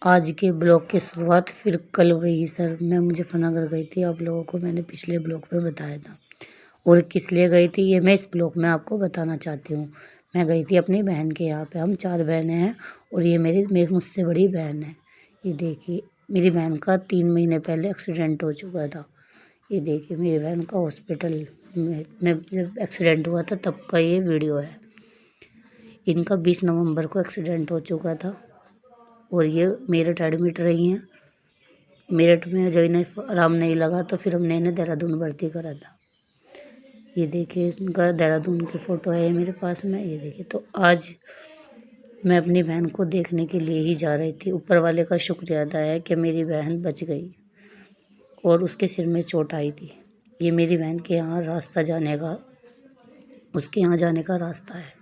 आज के ब्लॉग की शुरुआत फिर कल वही सर मैं मुजफ्फरनगर गई थी। आप लोगों को मैंने पिछले ब्लॉग में बताया था और किस लिए गई थी ये मैं इस ब्लॉग में आपको बताना चाहती हूँ। मैं गई थी अपनी बहन के यहाँ पे। हम 4 बहनें हैं और ये मेरी मुझसे बड़ी बहन है। ये देखिए मेरी बहन का 3 महीने पहले एक्सीडेंट हो चुका था। ये देखिए मेरी बहन का हॉस्पिटल में जब एक्सीडेंट हुआ था तब का ये वीडियो है। इनका 20 नवंबर को एक्सीडेंट हो चुका था और ये मेरठ एडमिट रही हैं। मेरठ में जब इन्हें आराम नहीं लगा तो फिर हमने इन्हें देहरादून भर्ती करा था। ये देखिए इनका देहरादून की फ़ोटो है मेरे पास में। ये देखिए तो आज मैं अपनी बहन को देखने के लिए ही जा रही थी। ऊपर वाले का शुक्रिया अदा है कि मेरी बहन बच गई और उसके सिर में चोट आई थी। ये मेरी बहन के यहाँ रास्ता जाने का उसके यहाँ जाने का रास्ता है।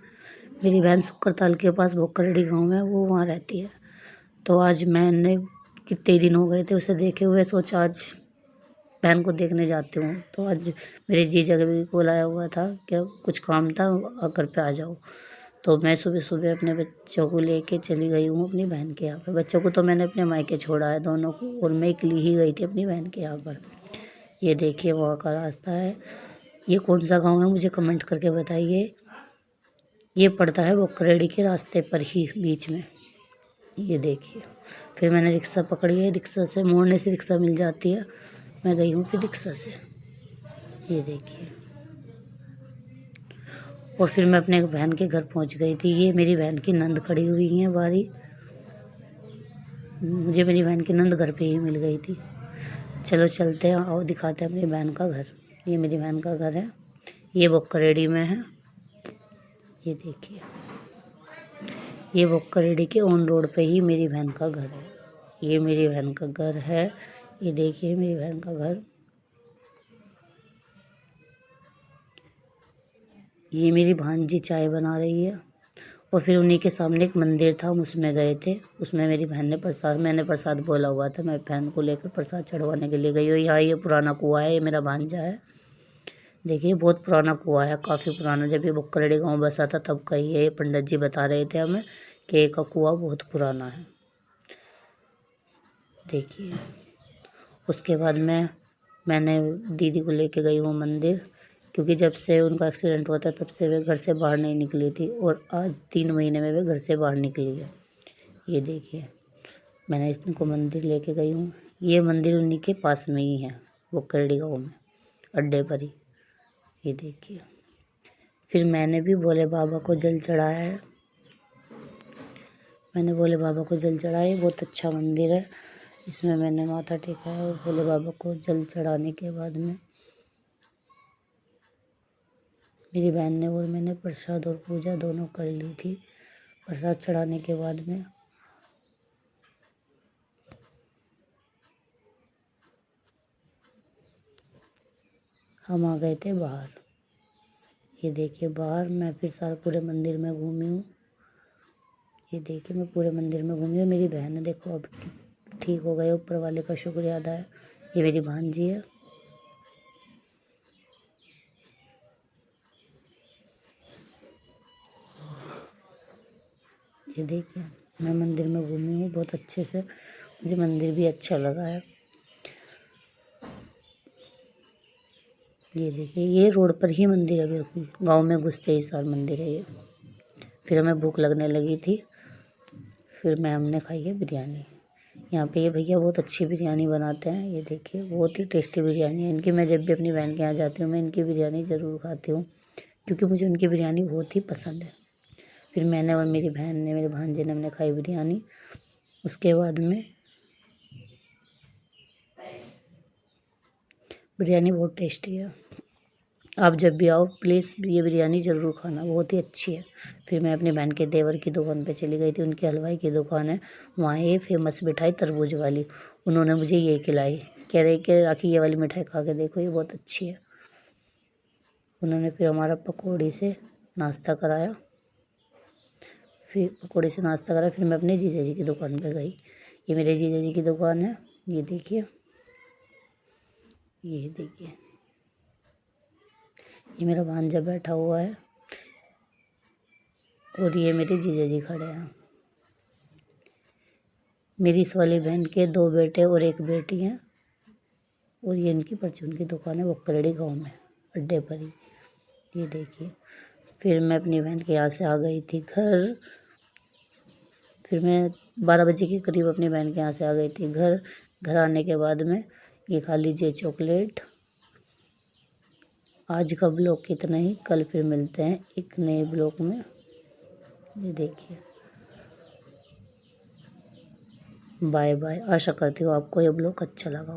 मेरी बहन सुक्करताल के पास भोकरडी गाँव में वो वहाँ रहती है। तो आज मैंने कितने दिन हो गए थे उसे देखे हुए, सोचा आज बहन को देखने जाती हूँ। तो आज मेरे जीजा का भी कॉल आया हुआ था कि कुछ काम था घर पे आ जाओ। तो मैं सुबह सुबह अपने बच्चों को लेके चली गई हूँ अपनी बहन के यहाँ पे। बच्चों को तो मैंने अपने मायके छोड़ा है दोनों को और मैं अकेली ही गई थी अपनी बहन के यहाँ पर। ये देखिए वहाँ का रास्ता है। ये कौन सा गाँव है मुझे कमेंट करके बताइए। ये पड़ता है वो करेड़ी के रास्ते पर ही बीच में। ये देखिए फिर मैंने रिक्शा पकड़ी है। रिक्शा से मोड़ने से रिक्शा मिल जाती है। मैं गई हूँ फिर रिक्शा से। ये देखिए और फिर मैं अपने बहन के घर पहुँच गई थी। ये मेरी बहन की नंद खड़ी हुई है बारी। मुझे मेरी बहन की नंद घर पे ही मिल गई थी। चलो चलते हैं, आओ दिखाते हैं अपनी बहन का घर। ये मेरी बहन का घर है। ये बोक्करेडी में है। ये देखिए ये बोक्करेडी के ऑन रोड पे ही मेरी बहन का घर है। ये मेरी बहन का घर है। ये देखिए मेरी बहन का घर। ये मेरी भांजी चाय बना रही है और फिर उन्हीं के सामने एक मंदिर था, हम उसमें गए थे। उसमें मेरी बहन ने मैंने प्रसाद बोला हुआ था, मैं बहन को लेकर प्रसाद चढ़वाने के लिए गई हूँ। यहाँ ये पुराना कुआं है। ये मेरा भांजा है। देखिए बहुत पुराना कुआं है, काफ़ी पुराना। जब ये बुक्करड़ी गाँव बसा था तब का ही है। ये पंडित जी बता रहे थे हमें कि ये का कुआं बहुत पुराना है। देखिए उसके बाद मैंने दीदी को लेके गई हूँ मंदिर, क्योंकि जब से उनका एक्सीडेंट हुआ था तब से वे घर से बाहर नहीं निकली थी और आज 3 महीने में वे घर से बाहर निकली है। ये देखिए मैंने इनको मंदिर लेके गई हूँ। ये मंदिर उन्हीं के पास में ही है, वो करड़ी गाँव में अड्डे पर ही। ये देखिए फिर मैंने भी भोले बाबा को जल चढ़ाया है। मैंने भोले बाबा को जल चढ़ाया। बहुत अच्छा मंदिर है। इसमें मैंने माथा टेका है और भोले बाबा को जल चढ़ाने के बाद में मेरी बहन ने और मैंने प्रसाद और पूजा दोनों कर ली थी। प्रसाद चढ़ाने के बाद में हम आ गए थे बाहर। ये देखिए बाहर मैं फिर सारा पूरे मंदिर में घूमी हूँ। ये देखिए मैं पूरे मंदिर में घूमी हूँ। मेरी बहन है, देखो अब ठीक हो गए, ऊपर वाले का शुक्रिया अदा है। ये मेरी भांजी है। ये देखिए मैं मंदिर में घूमी हूँ बहुत अच्छे से। मुझे मंदिर भी अच्छा लगा है। ये देखिए ये रोड पर ही मंदिर है, बिल्कुल गांव में घुसते ही सार मंदिर है ये। फिर हमें भूख लगने लगी थी। फिर हमने खाई है बिरयानी। यहाँ पे ये भैया बहुत अच्छी बिरयानी बनाते हैं। ये देखिए बहुत ही टेस्टी बिरयानी है इनकी। मैं जब भी अपनी बहन के यहाँ जाती हूँ मैं इनकी बिरयानी ज़रूर खाती हूँ, क्योंकि मुझे उनकी बिरयानी बहुत ही पसंद है। फिर मैंने और मेरी बहन ने, मेरे भांजे ने, हमने खाई बिरयानी। उसके बाद में बिरयानी बहुत टेस्टी है। आप जब भी आओ प्लीज़ ये बिरयानी ज़रूर खाना, बहुत ही अच्छी है। फिर मैं अपनी बहन के देवर की दुकान पे चली गई थी। उनकी हलवाई की दुकान है, वहाँ ये फेमस मिठाई तरबूज वाली। उन्होंने मुझे ये खिलाई, कह रहे कि राखी ये वाली मिठाई खा के देखो ये बहुत अच्छी है। उन्होंने फिर हमारा पकौड़ी से नाश्ता कराया। फिर मैं अपने जीजा जी की दुकान पे गई। ये मेरे जीजा जी की दुकान है। ये देखिए ये मेरा भांजा बैठा हुआ है और ये मेरे जीजा जी खड़े हैं। मेरी इस वाली बहन के 2 बेटे और 1 बेटी हैं और ये इनकी परचून की दुकान है वक्करड़ी गाँव में अड्डे पर ही। ये देखिए। फिर मैं अपनी बहन के यहाँ से आ गई थी घर। फिर मैं 12 बजे के करीब अपनी बहन के यहाँ से आ गई थी घर। घर आने के बाद में ये खा लीजिए चॉकलेट। आज का ब्लॉग इतना ही, कल फिर मिलते हैं एक नए ब्लॉग में। ये देखिए, बाय बाय। आशा करती हूँ आपको ये ब्लॉग अच्छा लगा हो।